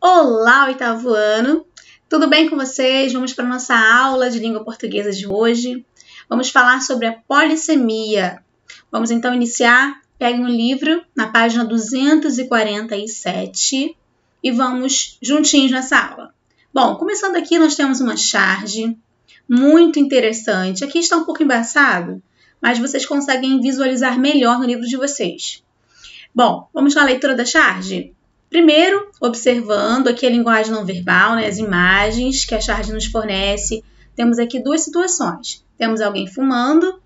Olá, oitavo ano! Tudo bem com vocês? Vamos para a nossa aula de língua portuguesa de hoje. Vamos falar sobre a polissemia. Vamos então iniciar. Pegue um livro na página 247 e vamos juntinhos nessa aula. Bom, começando aqui, nós temos uma charge muito interessante. Aqui está um pouco embaçado, mas vocês conseguem visualizar melhor no livro de vocês. Bom, vamos à leitura da charge? Primeiro, observando aqui a linguagem não verbal, né, as imagens que a charge nos fornece. Temos aqui duas situações. Temos alguém fumando,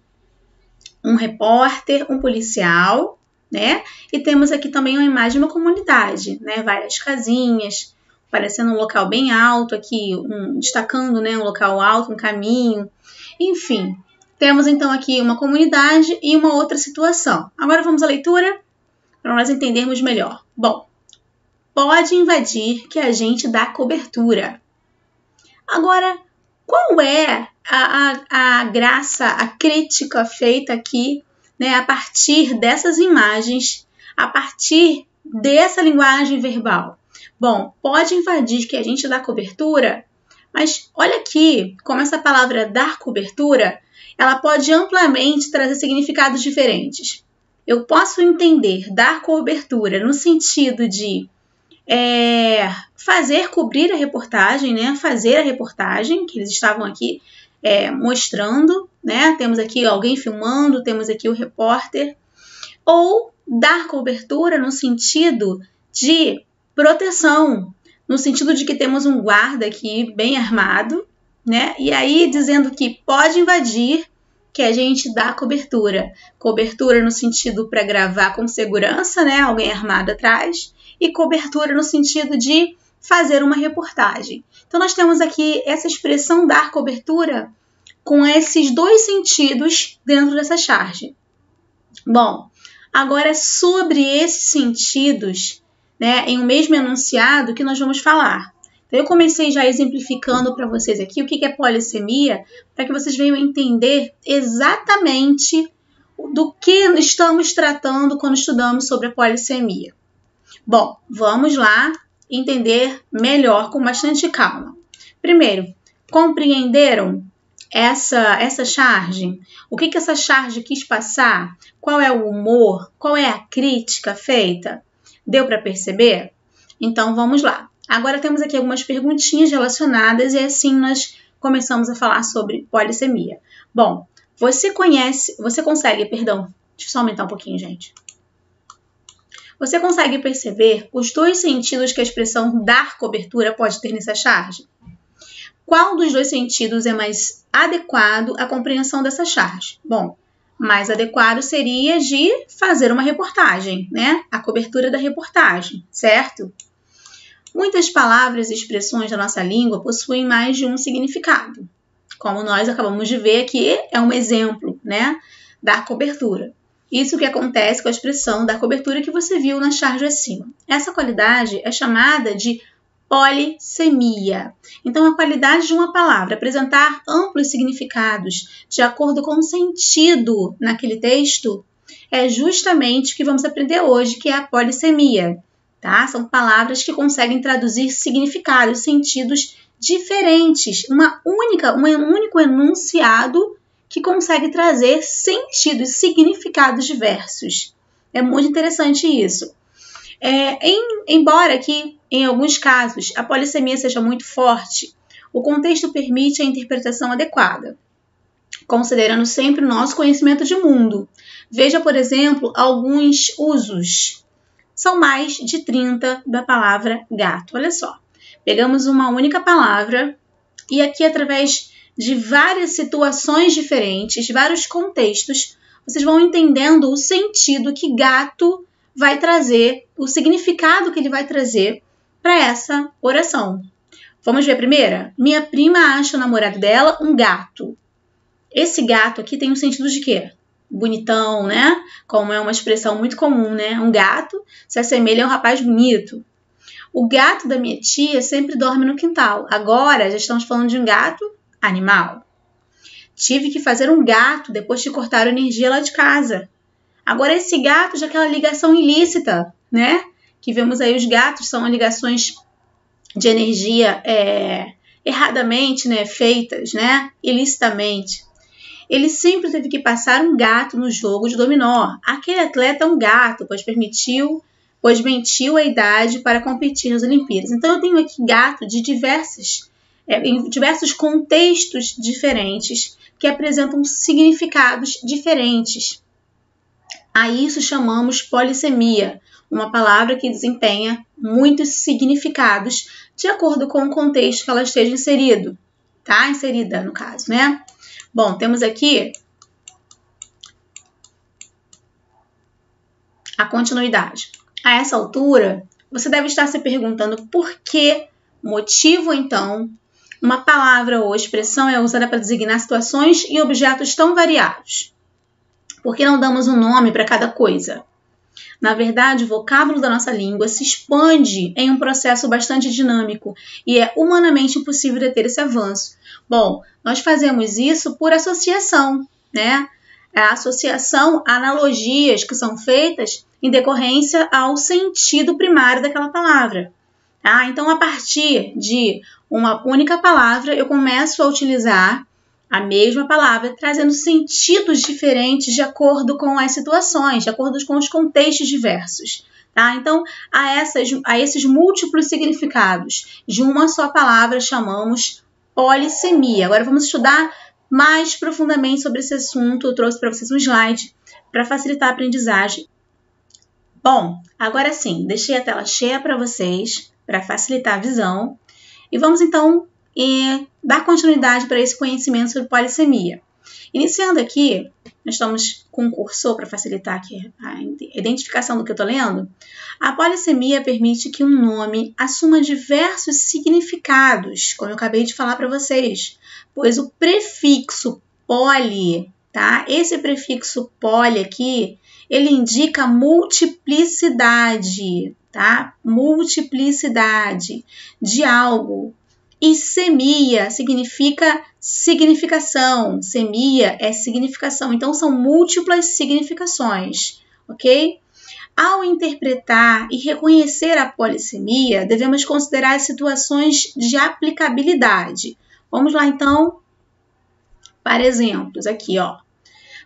um repórter, um policial, né? E temos aqui também uma imagem de uma comunidade, né? Várias casinhas, parecendo um local bem alto aqui, destacando, né, um local alto, um caminho. Enfim, temos então aqui uma comunidade e uma outra situação. Agora vamos à leitura para nós entendermos melhor. Bom, pode invadir que a gente dá cobertura. Agora, qual é a graça, a crítica feita aqui, né, a partir dessas imagens, a partir dessa linguagem verbal? Bom, pode invadir que a gente dá cobertura, mas olha aqui como essa palavra dar cobertura, ela pode amplamente trazer significados diferentes. Eu posso entender dar cobertura no sentido de fazer cobrir a reportagem, né? Fazer a reportagem que eles estavam aqui mostrando, né? Temos aqui alguém filmando, temos aqui o repórter. Ou dar cobertura no sentido de proteção, no sentido de que temos um guarda aqui bem armado, né? E aí dizendo que pode invadir, que a gente dá cobertura. Cobertura no sentido para gravar com segurança, né? Alguém armado atrás. E cobertura no sentido de fazer uma reportagem. Então, nós temos aqui essa expressão dar cobertura com esses dois sentidos dentro dessa charge. Bom, agora é sobre esses sentidos, né, em um mesmo enunciado que nós vamos falar. Então, eu comecei já exemplificando para vocês aqui o que é polissemia, para que vocês venham entender exatamente do que estamos tratando quando estudamos sobre a polissemia. Bom, vamos lá entender melhor com bastante calma. Primeiro, compreenderam essa charge? O que essa charge quis passar? Qual é o humor? Qual é a crítica feita? Deu para perceber? Então, vamos lá. Agora temos aqui algumas perguntinhas relacionadas e assim nós começamos a falar sobre polissemia. Bom, você consegue, deixa eu só aumentar um pouquinho, gente. Você consegue perceber os dois sentidos que a expressão dar cobertura pode ter nessa charge? Qual dos dois sentidos é mais adequado à compreensão dessa charge? Bom, mais adequado seria de fazer uma reportagem, né? A cobertura da reportagem, certo? Muitas palavras e expressões da nossa língua possuem mais de um significado. Como nós acabamos de ver aqui, é um exemplo, né? Dar cobertura. Isso que acontece com a expressão dar cobertura que você viu na charge acima. Essa qualidade é chamada de polissemia. Então, a qualidade de uma palavra apresentar amplos significados de acordo com o sentido naquele texto é justamente o que vamos aprender hoje, que é a polissemia. Tá? São palavras que conseguem traduzir significados, sentidos diferentes, um único enunciado que consegue trazer sentidos, significados diversos. É muito interessante isso. Embora que, em alguns casos, a polissemia seja muito forte, o contexto permite a interpretação adequada, considerando sempre o nosso conhecimento de mundo. Veja, por exemplo, alguns usos. São mais de 30 da palavra gato. Olha só, pegamos uma única palavra e aqui, através de várias situações diferentes, vários contextos, vocês vão entendendo o sentido que gato vai trazer, o significado que ele vai trazer para essa oração. Vamos ver a primeira? Minha prima acha o namorado dela um gato. Esse gato aqui tem um sentido de quê? Bonitão, né? Como é uma expressão muito comum, né? Um gato se assemelha a um rapaz bonito. O gato da minha tia sempre dorme no quintal. Agora já estamos falando de um gato animal. Tive que fazer um gato depois que cortaram a energia lá de casa. Agora esse gato já é aquela ligação ilícita, né? Que vemos aí os gatos são ligações de energia erradamente, né, feitas, né, ilicitamente. Ele sempre teve que passar um gato no jogo de dominó. Aquele atleta é um gato, pois mentiu a idade para competir nas Olimpíadas. Então eu tenho aqui gato de em diversos contextos diferentes que apresentam significados diferentes. A isso chamamos polissemia, uma palavra que desempenha muitos significados de acordo com o contexto que ela esteja inserida no caso, né? Bom, temos aqui a continuidade. A essa altura, você deve estar se perguntando por que motivo, então, uma palavra ou expressão é usada para designar situações e objetos tão variados. Por que não damos um nome para cada coisa? Na verdade, o vocábulo da nossa língua se expande em um processo bastante dinâmico e é humanamente impossível deter esse avanço. Bom, nós fazemos isso por associação, né? A associação, analogias que são feitas em decorrência ao sentido primário daquela palavra. Tá? Então, a partir de uma única palavra, eu começo a utilizar a mesma palavra, trazendo sentidos diferentes de acordo com as situações, de acordo com os contextos diversos. Tá? Então, a esses múltiplos significados de uma só palavra chamamos polissemia. Agora vamos estudar mais profundamente sobre esse assunto. Eu trouxe para vocês um slide para facilitar a aprendizagem. Bom, agora sim, deixei a tela cheia para vocês, para facilitar a visão. E vamos então dar continuidade para esse conhecimento sobre polissemia. Iniciando aqui, nós estamos com um cursor para facilitar aqui a identificação do que eu estou lendo. A polissemia permite que um nome assuma diversos significados, como eu acabei de falar para vocês, pois o prefixo poli, tá? Esse prefixo poli aqui, ele indica multiplicidade, tá? Multiplicidade de algo. E semia significa significação. Semia é significação. Então, são múltiplas significações, ok? Ao interpretar e reconhecer a polissemia, devemos considerar as situações de aplicabilidade. Vamos lá, então, para exemplos. Aqui, ó.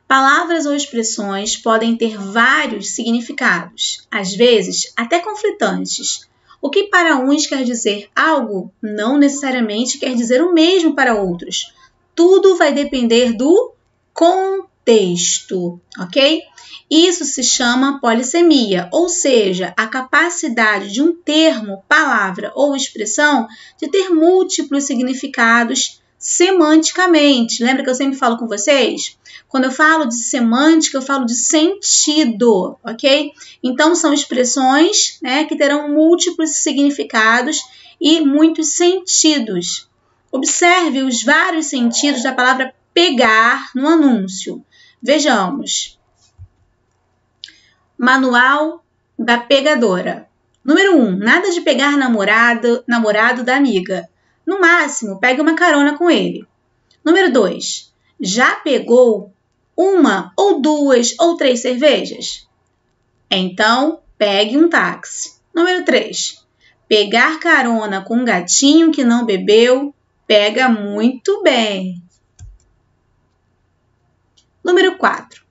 Palavras ou expressões podem ter vários significados, às vezes até conflitantes. O que para uns quer dizer algo, não necessariamente quer dizer o mesmo para outros. Tudo vai depender do contexto, ok? Isso se chama polissemia, ou seja, a capacidade de um termo, palavra ou expressão de ter múltiplos significados semanticamente. Lembra que eu sempre falo com vocês? Quando eu falo de semântica, eu falo de sentido, ok? Então, são expressões, né, que terão múltiplos significados e muitos sentidos. Observe os vários sentidos da palavra pegar no anúncio. Vejamos. Manual da pegadora. Número 1. Nada de pegar namorado da amiga. No máximo, pegue uma carona com ele. Número 2. Já pegou uma ou duas ou 3 cervejas? Então, pegue um táxi. Número 3. Pegar carona com um gatinho que não bebeu, pega muito bem. Número 4.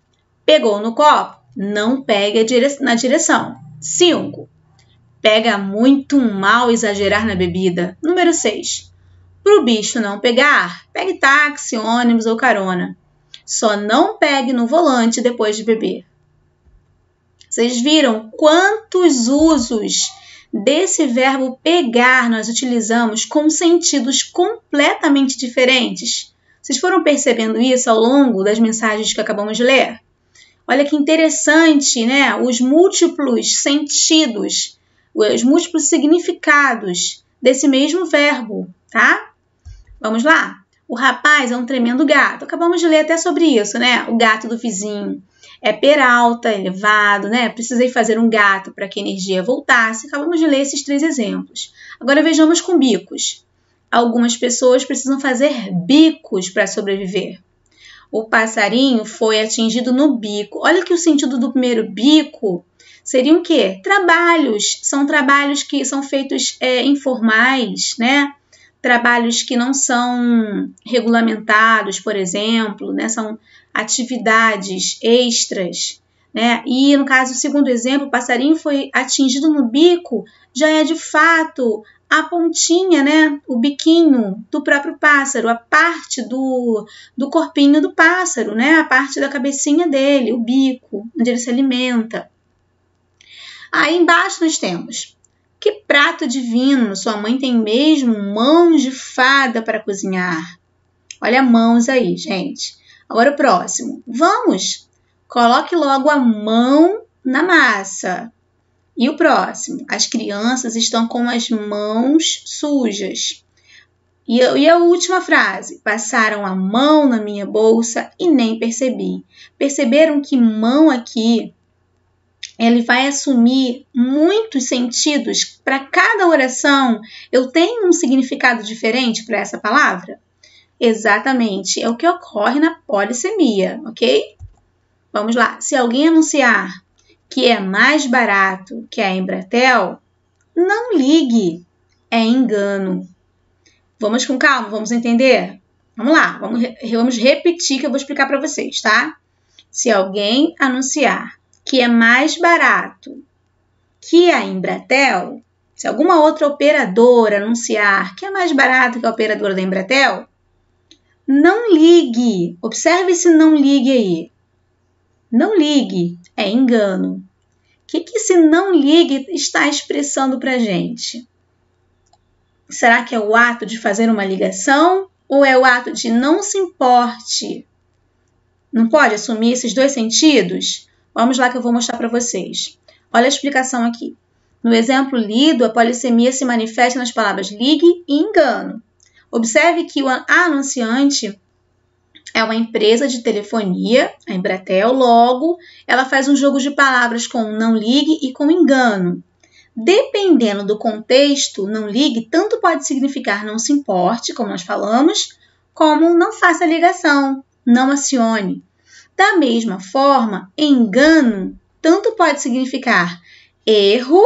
Pegou no copo? Não pegue na direção. 5. Pega muito mal exagerar na bebida. Número 6. Para o bicho não pegar, pegue táxi, ônibus ou carona. Só não pegue no volante depois de beber. Vocês viram quantos usos desse verbo pegar nós utilizamos com sentidos completamente diferentes? Vocês foram percebendo isso ao longo das mensagens que acabamos de ler? Olha que interessante, né? Os múltiplos sentidos, os múltiplos significados desse mesmo verbo, tá? Vamos lá? O rapaz é um tremendo gato. Acabamos de ler até sobre isso, né? O gato do vizinho é peralta, elevado, né? Precisei fazer um gato para que a energia voltasse. Acabamos de ler esses 3 exemplos. Agora vejamos com bicos. Algumas pessoas precisam fazer bicos para sobreviver. O passarinho foi atingido no bico. Olha que o sentido do primeiro bico Seriam o quê? Trabalhos. São trabalhos que são feitos informais, né? Trabalhos que não são regulamentados, por exemplo, né? São atividades extras, né? E no caso, o segundo exemplo, o passarinho foi atingido no bico, já é de fato a pontinha, né? O biquinho do próprio pássaro, a parte do corpinho do pássaro, né? A parte da cabecinha dele, o bico, onde ele se alimenta. Aí embaixo nós temos: que prato divino, sua mãe tem mesmo mãos de fada para cozinhar. Olha mãos aí, gente. Agora o próximo. Vamos! Coloque logo a mão na massa. E o próximo. As crianças estão com as mãos sujas. E a última frase. Passaram a mão na minha bolsa e nem percebi. Perceberam que mão aqui, ele vai assumir muitos sentidos. Para cada oração, eu tenho um significado diferente para essa palavra? Exatamente, é o que ocorre na polissemia, ok? Vamos lá. Se alguém anunciar que é mais barato que a Embratel, não ligue, é engano. Vamos com calma, vamos entender? Vamos lá, vamos repetir que eu vou explicar para vocês, tá? Se alguém anunciar que é mais barato que a Embratel, se alguma outra operadora anunciar que é mais barato que a operadora da Embratel, não ligue. Observe esse não ligue aí. Não ligue é engano. O que esse não ligue está expressando para a gente? Será que é o ato de fazer uma ligação ou é o ato de não se importe? Não pode assumir esses dois sentidos? Vamos lá que eu vou mostrar para vocês. Olha a explicação aqui. No exemplo lido, a polissemia se manifesta nas palavras ligue e engano. Observe que a anunciante é uma empresa de telefonia, a Embratel, logo ela faz um jogo de palavras com não ligue e com engano. Dependendo do contexto, não ligue tanto pode significar não se importe, como nós falamos, como não faça ligação, não acione. Da mesma forma, engano tanto pode significar erro,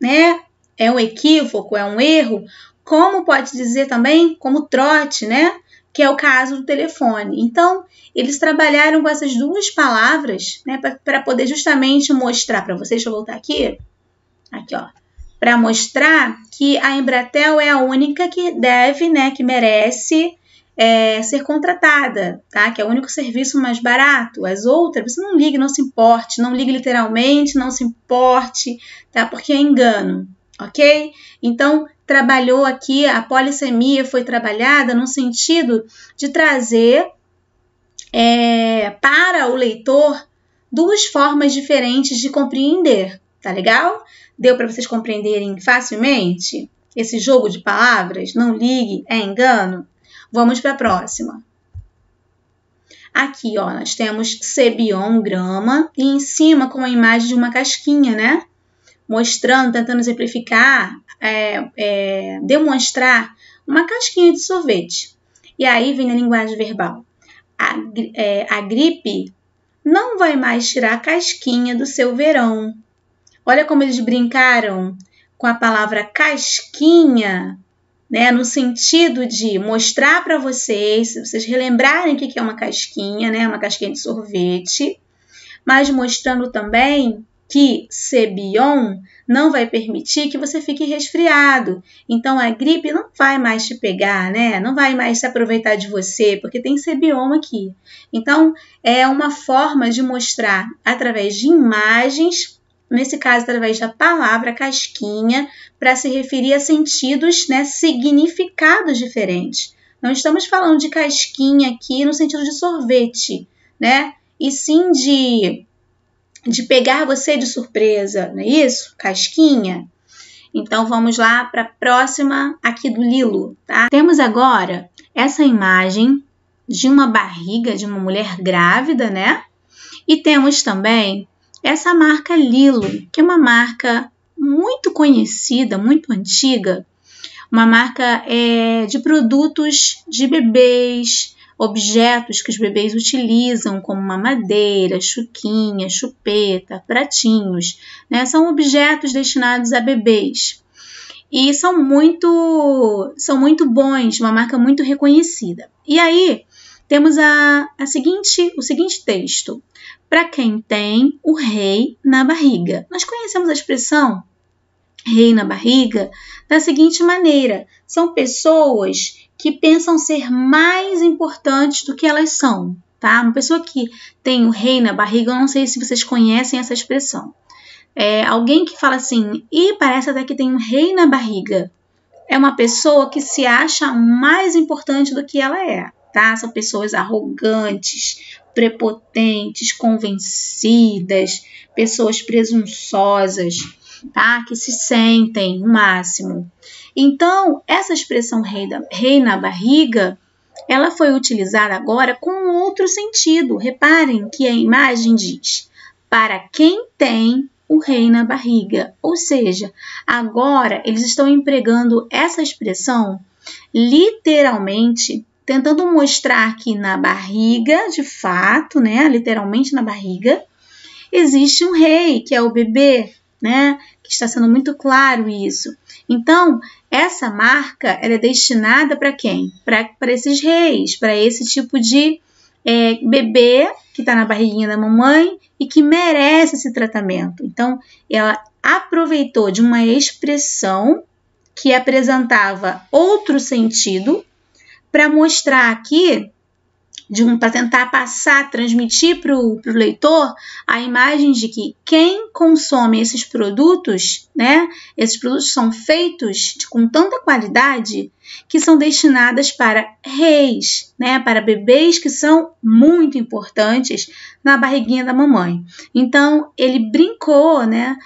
né? É um equívoco, é um erro, como pode dizer também como trote, né? Que é o caso do telefone. Então, eles trabalharam com essas duas palavras, né? Para poder justamente mostrar para vocês. Deixa eu voltar aqui. Aqui, ó. Para mostrar que a Embratel é a única que deve, né? Que merece ser contratada, tá? Que é o único serviço mais barato. As outras, você não ligue, não se importe. Não ligue literalmente, não se importe, tá? Porque é engano, ok? Então, trabalhou aqui, a polissemia foi trabalhada no sentido de trazer para o leitor duas formas diferentes de compreender, tá legal? Deu para vocês compreenderem facilmente esse jogo de palavras? Não ligue, é engano? Vamos para a próxima. Aqui, ó, nós temos cebion, grama, e em cima com a imagem de uma casquinha, né? Mostrando, tentando exemplificar, demonstrar uma casquinha de sorvete. E aí vem a linguagem verbal. A gripe não vai mais tirar a casquinha do seu verão. Olha como eles brincaram com a palavra casquinha, né? No sentido de mostrar para vocês, se vocês relembrarem o que é uma casquinha, né? Uma casquinha de sorvete, mas mostrando também que cebion não vai permitir que você fique resfriado. Então, a gripe não vai mais te pegar, né? Não vai mais se aproveitar de você, porque tem cebion aqui. Então, é uma forma de mostrar através de imagens, nesse caso, através da palavra casquinha, para se referir a sentidos, né? Significados diferentes. Não estamos falando de casquinha aqui no sentido de sorvete, né? E sim de pegar você de surpresa, não é isso? Casquinha. Então, vamos lá para a próxima aqui do Lilo, tá? Temos agora essa imagem de uma barriga de uma mulher grávida, né? E temos também essa marca Lilo, que é uma marca muito conhecida, muito antiga, uma marca de produtos de bebês, objetos que os bebês utilizam, como mamadeira, chuquinha, chupeta, pratinhos, né? São objetos destinados a bebês. E são muito bons, uma marca muito reconhecida. E aí, temos o seguinte texto. Para quem tem o rei na barriga. Nós conhecemos a expressão rei na barriga da seguinte maneira. São pessoas que pensam ser mais importantes do que elas são, tá? Uma pessoa que tem o rei na barriga, eu não sei se vocês conhecem essa expressão. Alguém que fala assim, parece até que tem um rei na barriga. É uma pessoa que se acha mais importante do que ela é, tá? São pessoas arrogantes, prepotentes, convencidas, pessoas presunçosas, tá? Que se sentem o máximo. Então, essa expressão rei na barriga, ela foi utilizada agora com outro sentido. Reparem que a imagem diz, para quem tem o rei na barriga. Ou seja, agora eles estão empregando essa expressão literalmente, tentando mostrar que na barriga, de fato, né, literalmente na barriga, existe um rei, que é o bebê, né, que está sendo muito claro isso. Então, essa marca ela é destinada para quem? Para esses reis, para esse tipo de bebê que está na barriguinha da mamãe e que merece esse tratamento. Então, ela aproveitou de uma expressão que apresentava outro sentido para mostrar aqui, para tentar transmitir para o leitor a imagem de que quem consome esses produtos, né? Esses produtos são feitos com tanta qualidade que são destinadas para reis, né? Para bebês que são muito importantes na barriguinha da mamãe. Então, ele brincou, né?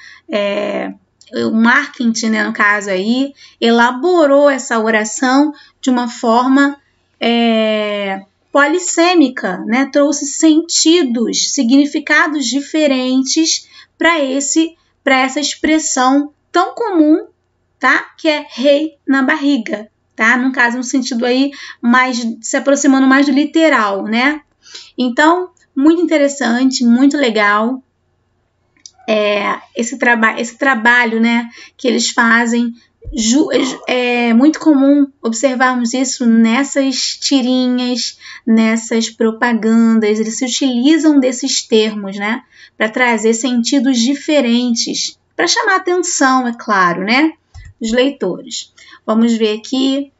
O marketing, né, no caso aí, elaborou essa oração de uma forma polissêmica, né? Trouxe sentidos, significados diferentes para essa expressão tão comum, tá? Que é rei na barriga, tá? No caso, um sentido aí se aproximando mais do literal, né? Então, muito interessante, muito legal. Esse trabalho, né, que eles fazem, é muito comum observarmos isso nessas tirinhas, nessas propagandas. Eles se utilizam desses termos, né, para trazer sentidos diferentes, para chamar atenção, é claro, né, dos leitores. Vamos ver aqui.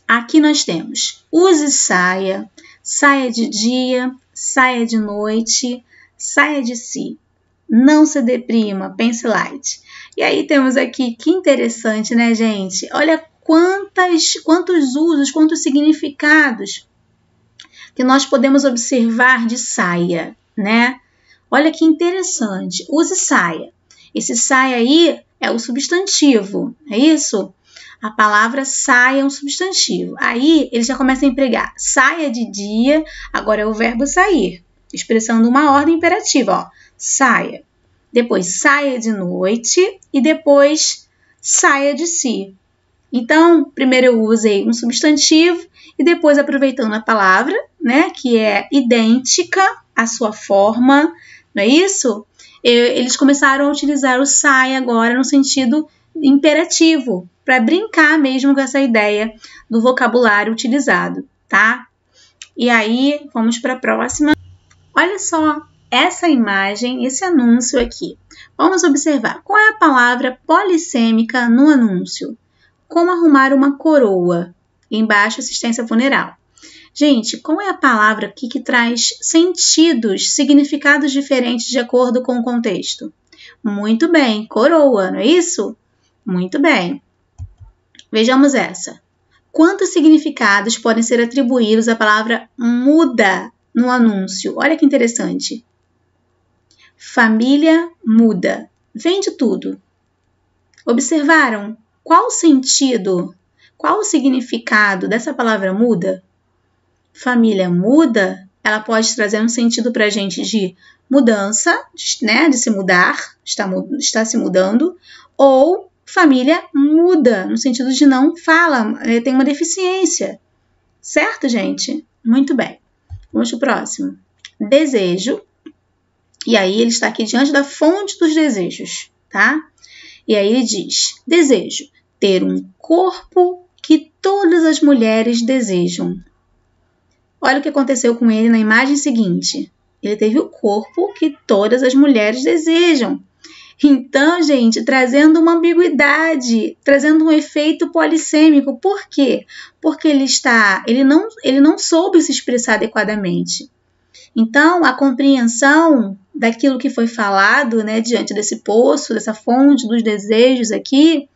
Aqui nós temos use saia, saia de dia, saia de noite, saia de si. Não se deprima, pense light. E aí temos aqui, que interessante, né, gente? Olha quantos usos, quantos significados que nós podemos observar de saia, né? Olha que interessante. Use saia. Esse saia aí é o substantivo, é isso? A palavra saia é um substantivo. Aí ele já começa a empregar saia de dia, agora é o verbo sair, expressando uma ordem imperativa, ó. Saia, depois saia de noite e depois saia de si. Então, primeiro eu usei um substantivo e depois, aproveitando a palavra, né, que é idêntica à sua forma, não é isso? Eles começaram a utilizar o saia agora no sentido imperativo, para brincar mesmo com essa ideia do vocabulário utilizado, tá? E aí, vamos para a próxima. Olha só essa imagem, esse anúncio aqui. Vamos observar qual é a palavra polissêmica no anúncio. Como arrumar uma coroa. Embaixo, assistência funeral. Gente, qual é a palavra aqui que traz sentidos, significados diferentes de acordo com o contexto? Muito bem, coroa, não é isso? Muito bem. Vejamos essa. Quantos significados podem ser atribuídos à palavra muda no anúncio? Olha que interessante. Família muda. Vende tudo. Observaram? Qual o sentido, qual o significado dessa palavra muda? Família muda, ela pode trazer um sentido para a gente de mudança, né, de se mudar, está se mudando, ou família muda, no sentido de não fala, tem uma deficiência, Certo, gente? Muito bem. Vamos para o próximo. Desejo. E aí ele está aqui diante da fonte dos desejos, tá? E aí ele diz: desejo ter um corpo que todas as mulheres desejam. Olha o que aconteceu com ele na imagem seguinte. Ele teve o corpo que todas as mulheres desejam. Então, gente, trazendo uma ambiguidade, trazendo um efeito polissêmico. Por quê? Porque ele não soube se expressar adequadamente. Então, a compreensão daquilo que foi falado, né, diante desse poço, dessa fonte dos desejos aqui,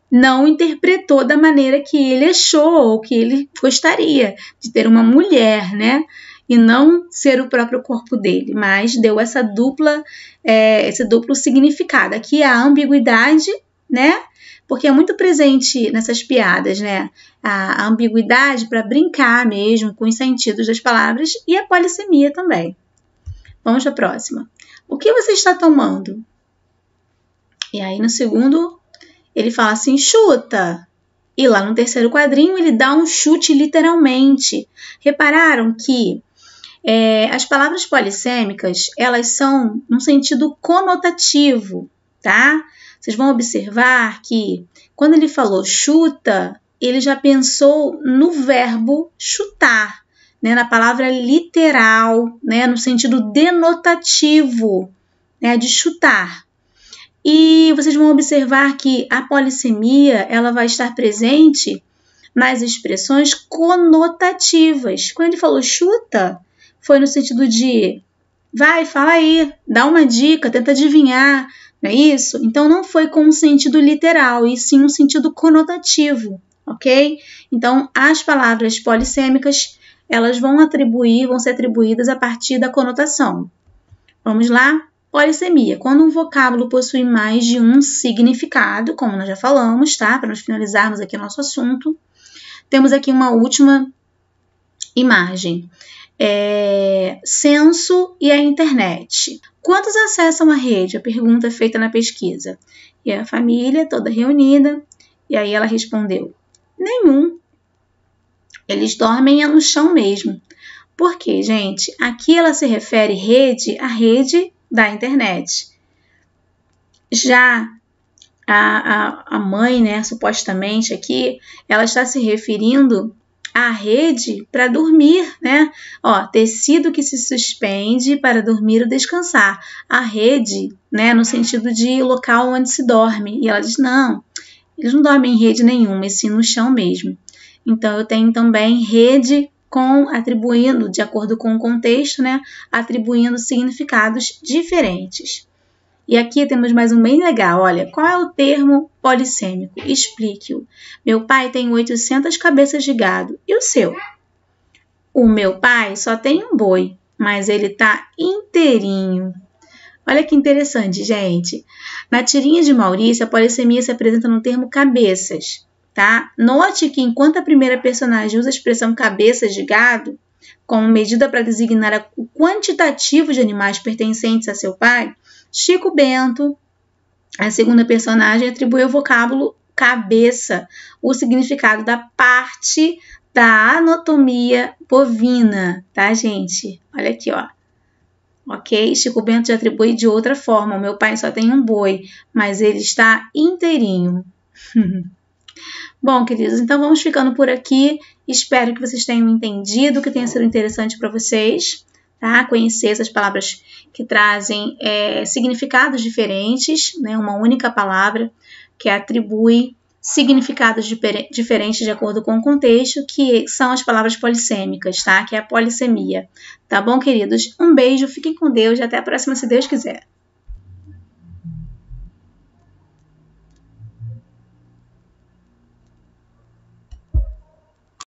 não interpretou da maneira que ele achou ou que ele gostaria de ter uma mulher, né? E não ser o próprio corpo dele, mas deu esse duplo significado. Aqui a ambiguidade, né? Porque é muito presente nessas piadas, né? A ambiguidade para brincar mesmo com os sentidos das palavras e a polissemia também. Vamos para a próxima. O que você está tomando? E aí no segundo ele fala assim, chuta. E lá no terceiro quadrinho ele dá um chute literalmente. Repararam que as palavras polissêmicas, elas são num sentido conotativo, tá? Vocês vão observar que quando ele falou chuta, ele já pensou no verbo chutar, né? Na palavra literal, né? No sentido denotativo, né? De chutar. E vocês vão observar que a polissemia ela vai estar presente nas expressões conotativas. Quando ele falou chuta, foi no sentido de vai, fala aí, dá uma dica, tenta adivinhar, não é isso? Então não foi com um sentido literal, e sim um sentido conotativo, ok? Então as palavras polissêmicas elas vão ser atribuídas a partir da conotação. Vamos lá? Polissemia, quando um vocábulo possui mais de um significado, como nós já falamos, tá? Para nós finalizarmos aqui nosso assunto. Temos aqui uma última imagem. Censo e a internet. Quantos acessam a rede? A pergunta é feita na pesquisa. E a família toda reunida, e aí ela respondeu, nenhum. Eles dormem no chão mesmo. Por quê, gente? Aqui ela se refere à rede da internet. Já a mãe, né, supostamente aqui, ela está se referindo à rede para dormir, né? Ó, tecido que se suspende para dormir ou descansar. A rede, né, no sentido de local onde se dorme. E ela diz, não, eles não dormem em rede nenhuma, e sim no chão mesmo. Então, eu tenho também rede atribuindo, de acordo com o contexto, né, atribuindo significados diferentes. E aqui temos mais um bem legal, olha, qual é o termo polissêmico? Explique-o. Meu pai tem 800 cabeças de gado, e o seu? O meu pai só tem um boi, mas ele tá inteirinho. Olha que interessante, gente. Na tirinha de Maurício, a polissemia se apresenta no termo cabeças. Tá? Note que enquanto a primeira personagem usa a expressão cabeças de gado como medida para designar o quantitativo de animais pertencentes a seu pai, Chico Bento, a segunda personagem, atribui ao vocábulo cabeça o significado da parte da anatomia bovina, tá, gente? Olha aqui, ó. Ok? Chico Bento já atribui de outra forma. O meu pai só tem um boi, mas ele está inteirinho. Bom, queridos, então vamos ficando por aqui. Espero que vocês tenham entendido, que tenha sido interessante para vocês, tá? Conhecer essas palavras que trazem significados diferentes, né? Uma única palavra que atribui significados diferentes de acordo com o contexto, que são as palavras polissêmicas, tá? Que é a polissemia. Tá bom, queridos? Um beijo, fiquem com Deus e até a próxima, se Deus quiser.